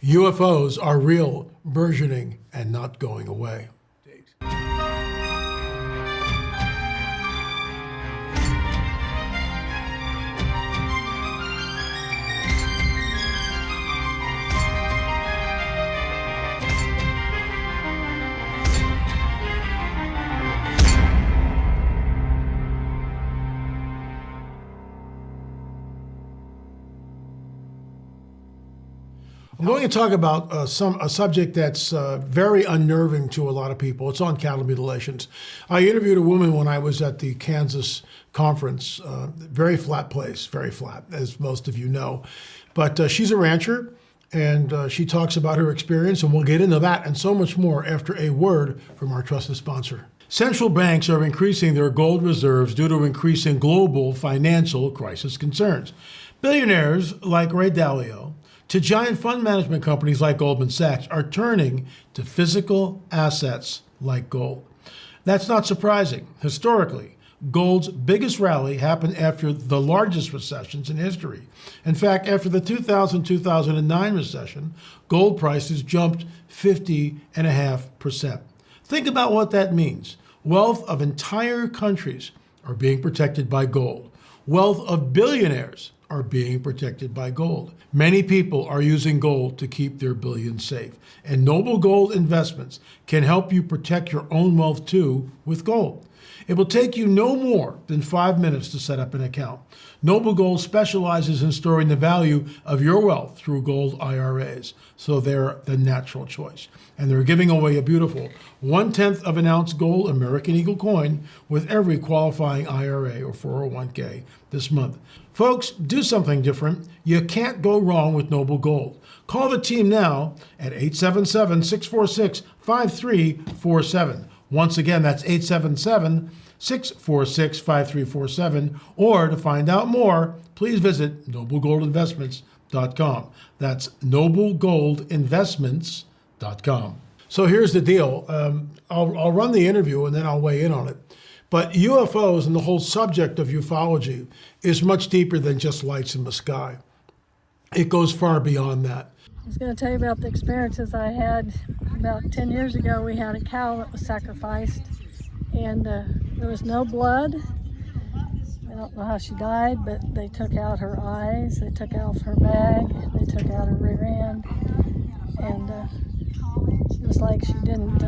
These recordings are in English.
UFOs are real, burgeoning, and not going away. I'm going to talk about a subject that's very unnerving to a lot of people. It's on cattle mutilations. I interviewed a woman when I was at the Kansas conference. Very flat place, very flat, as most of you know. But she's a rancher, and she talks about her experience, and we'll get into that and so much more after a word from our trusted sponsor. Central banks are increasing their gold reserves due to increasing global financial crisis concerns. Billionaires like Ray Dalio to giant fund management companies like Goldman Sachs are turning to physical assets like gold. That's not surprising. Historically, gold's biggest rally happened after the largest recessions in history. In fact, after the 2000-2009 recession, gold prices jumped 50.5%. Think about what that means. Wealth of entire countries are being protected by gold. Wealth of billionaires are being protected by gold. Many people are using gold to keep their billions safe. And Noble Gold Investments can help you protect your own wealth too with gold. It will take you no more than 5 minutes to set up an account. Noble Gold specializes in storing the value of your wealth through gold IRAs, so they're the natural choice. And they're giving away a beautiful 1/10 of an ounce gold American Eagle coin with every qualifying IRA or 401k this month. Folks, do something different. You can't go wrong with Noble Gold. Call the team now at 877-646-5347. Once again, that's 877-646-5347. Or to find out more, please visit noblegoldinvestments.com. That's noblegoldinvestments.com. So here's the deal. I'll run the interview and then I'll weigh in on it. But UFOs and the whole subject of ufology is much deeper than just lights in the sky. It goes far beyond that. I was going to tell you about the experiences I had. About 10 years ago, we had a cow that was sacrificed, and there was no blood. I don't know how she died, but they took out her eyes, they took out her bag, they took out her rear end, and it was like she didn't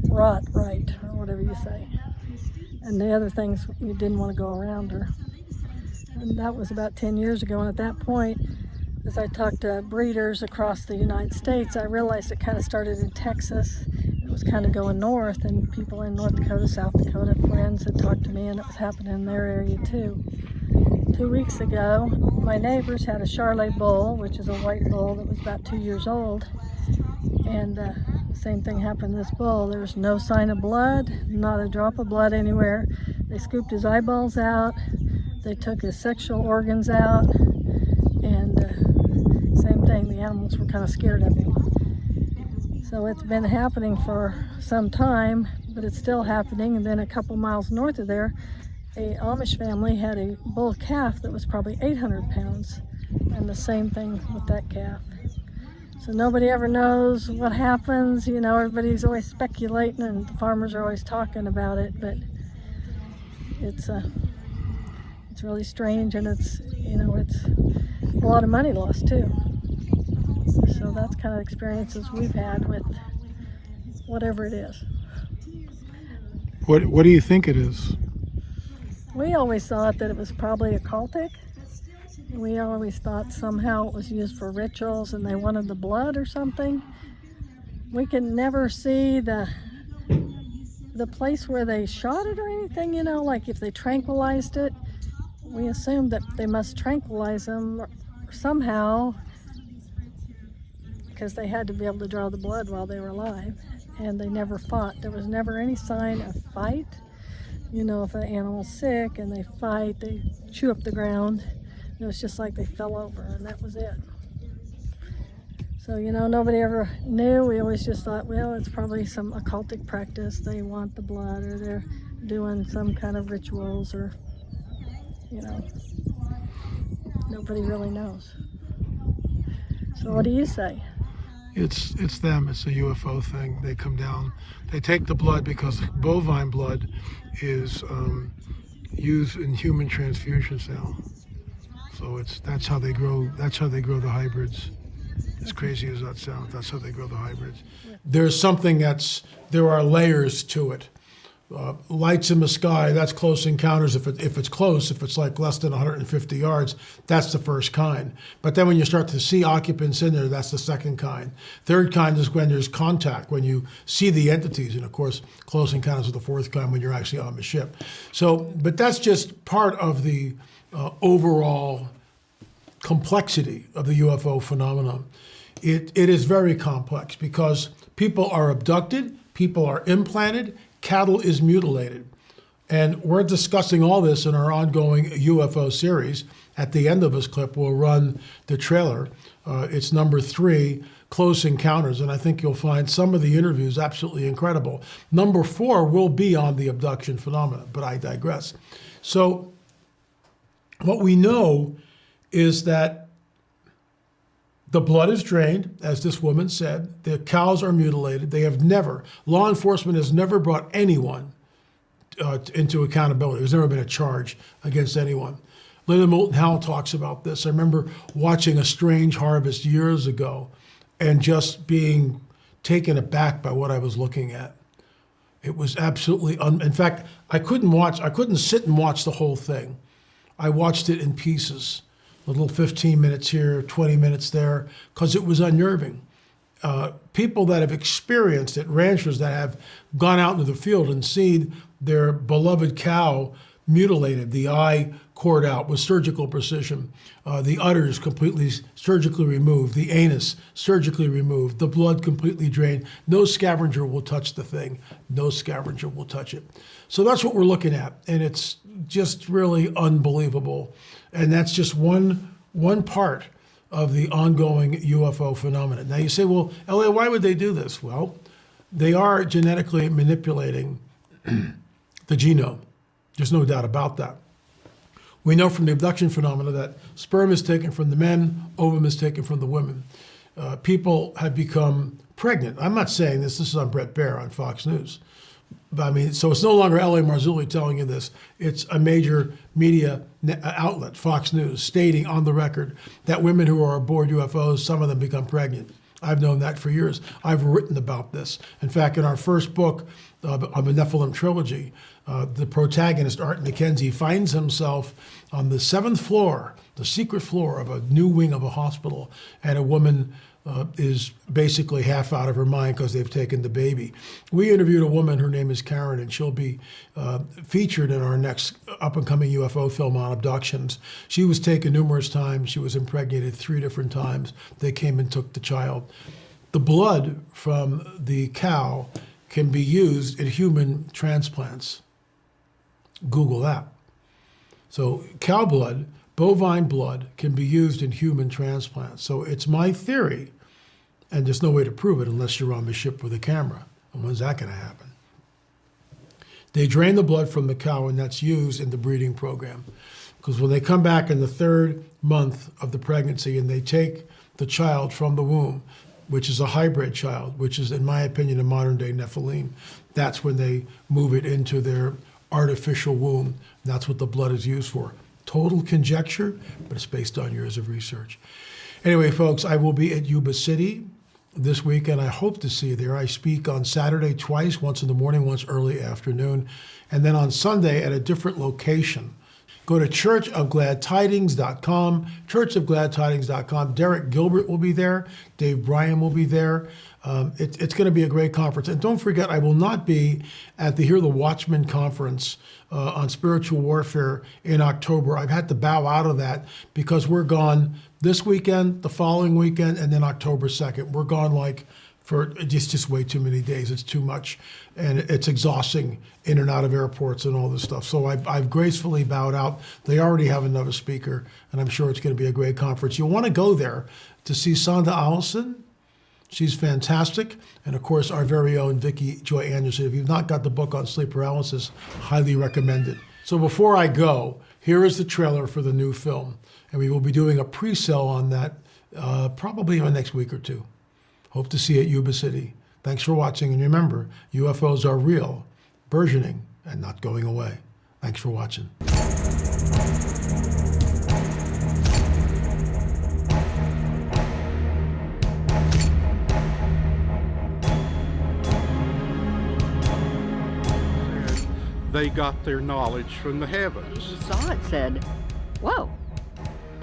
rot right, or whatever you say. And the other things, you didn't want to go around her. And that was about 10 years ago, and at that point, as I talked to breeders across the United States, I realized it kind of started in Texas. It was kind of going north, and people in North Dakota, South Dakota, friends had talked to me, and it was happening in their area too. 2 weeks ago, my neighbors had a Charolais bull, which is a white bull that was about 2 years old, and the same thing happened to this bull. There was no sign of blood, not a drop of blood anywhere. They scooped his eyeballs out, they took his sexual organs out, and same thing, the animals were kind of scared of him. So it's been happening for some time, but it's still happening. And then a couple miles north of there, a Amish family had a bull calf that was probably 800 pounds, and the same thing with that calf. So nobody ever knows what happens. You know, everybody's always speculating, and the farmers are always talking about it, but it's really strange, and it's a lot of money lost too. So that's kind of experiences we've had with whatever it is. What do you think it is? We always thought that it was probably occultic. We always thought somehow it was used for rituals and they wanted the blood or something. We can never see the place where they shot it or anything, you know, like if they tranquilized it. We assumed that they must tranquilize them somehow because they had to be able to draw the blood while they were alive, and they never fought. There was never any sign of fight. You know, if an animal's sick and they fight, they chew up the ground. It was just like they fell over, and that was it. So, you know, nobody ever knew. We always just thought, well, it's probably some occultic practice. They want the blood, or they're doing some kind of rituals, or, you know, nobody really knows. So what do you say? It's them. It's a UFO thing. They come down. They take the blood because bovine blood is used in human transfusions now. So that's how they grow. That's how they grow the hybrids. As crazy as that sounds, that's how they grow the hybrids. There's something there are layers to it. Lights in the sky, that's close encounters. If it's close, if it's like less than 150 yards, that's the first kind. But then when you start to see occupants in there, that's the second kind. Third kind is when there's contact, when you see the entities. And of course, close encounters are the fourth kind when you're actually on the ship. So, but that's just part of the overall complexity of the UFO phenomenon. It is very complex because people are abducted, people are implanted, cattle is mutilated. And we're discussing all this in our ongoing UFO series. At the end of this clip, we'll run the trailer. It's number 3, Close Encounters, and I think you'll find some of the interviews absolutely incredible. Number 4 will be on the abduction phenomena, but I digress. So what we know is that the blood is drained, as this woman said. The cows are mutilated. Law enforcement has never brought anyone into accountability. There's never been a charge against anyone. Linda Moulton Howe talks about this. I remember watching A Strange Harvest years ago and just being taken aback by what I was looking at. It was absolutely, in fact, I couldn't sit and watch the whole thing. I watched it in pieces. A little 15 minutes here, 20 minutes there, because it was unnerving. People that have experienced it, ranchers that have gone out into the field and seen their beloved cow mutilated, the eye cored out with surgical precision, the udders completely surgically removed, the anus surgically removed, the blood completely drained. No scavenger will touch the thing. No scavenger will touch it. So that's what we're looking at, and it's just really unbelievable. And that's just one part of the ongoing UFO phenomenon. Now you say, well, LA, why would they do this? Well, they are genetically manipulating the genome. There's no doubt about that. We know from the abduction phenomena that sperm is taken from the men, ovum is taken from the women. People have become pregnant. I'm not saying this. This is on Bret Baier on Fox News. I mean, so it's no longer L.A. Marzulli telling you this. It's a major media outlet, Fox News, stating on the record that women who are aboard UFOs, some of them become pregnant. I've known that for years. I've written about this. In fact, in our first book of the Nephilim trilogy, the protagonist, Art McKenzie, finds himself on the 7th floor, the secret floor of a new wing of a hospital, and a woman is basically half out of her mind because they've taken the baby. We interviewed a woman, her name is Karen, and she'll be featured in our next up-and-coming UFO film on abductions. She was taken numerous times. She was impregnated 3 different times. They came and took the child. The blood from the cow can be used in human transplants. Google that. So cow blood, bovine blood, can be used in human transplants. So it's my theory, and there's no way to prove it unless you're on the ship with a camera. And when's that going to happen? They drain the blood from the cow, and that's used in the breeding program. Because when they come back in the 3rd month of the pregnancy and they take the child from the womb, which is a hybrid child, which is, in my opinion, a modern-day Nephilim, that's when they move it into their artificial womb. That's what the blood is used for. Total conjecture, but it's based on years of research. Anyway, folks, I will be at Yuba City this weekend. I hope to see you there. I speak on Saturday twice, once in the morning, once early afternoon, and then on Sunday at a different location. Go to churchofgladtidings.com, churchofgladtidings.com. Derek Gilbert will be there. Dave Bryan will be there. It's going to be a great conference. And don't forget, I will not be at the Hear the Watchman conference on spiritual warfare in October. I've had to bow out of that because we're gone this weekend, the following weekend, and then October 2nd. We're gone for just way too many days. It's too much, and it's exhausting in and out of airports and all this stuff. So I've gracefully bowed out. They already have another speaker, and I'm sure it's going to be a great conference. You'll want to go there to see Sonda Allison. She's fantastic. And of course, our very own Vicki Joy Anderson. If you've not got the book on sleep paralysis, highly recommend it. So before I go, here is the trailer for the new film. And we will be doing a pre-sale on that probably in the next week or two. Hope to see you at Yuba City. Thanks for watching, and remember, UFOs are real, burgeoning, and not going away. Thanks for watching. They got their knowledge from the heavens. He saw it, said, whoa,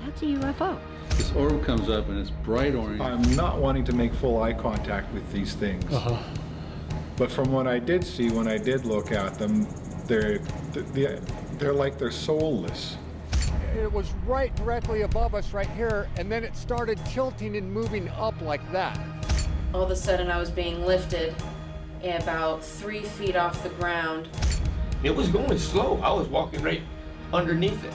that's a UFO. This orb comes up and it's bright orange. I'm not wanting to make full eye contact with these things. But from what I did see, when I did look at them, they're like they're soulless. It was right directly above us right here, and then it started tilting and moving up like that. All of a sudden I was being lifted about 3 feet off the ground. It was going slow. I was walking right underneath it.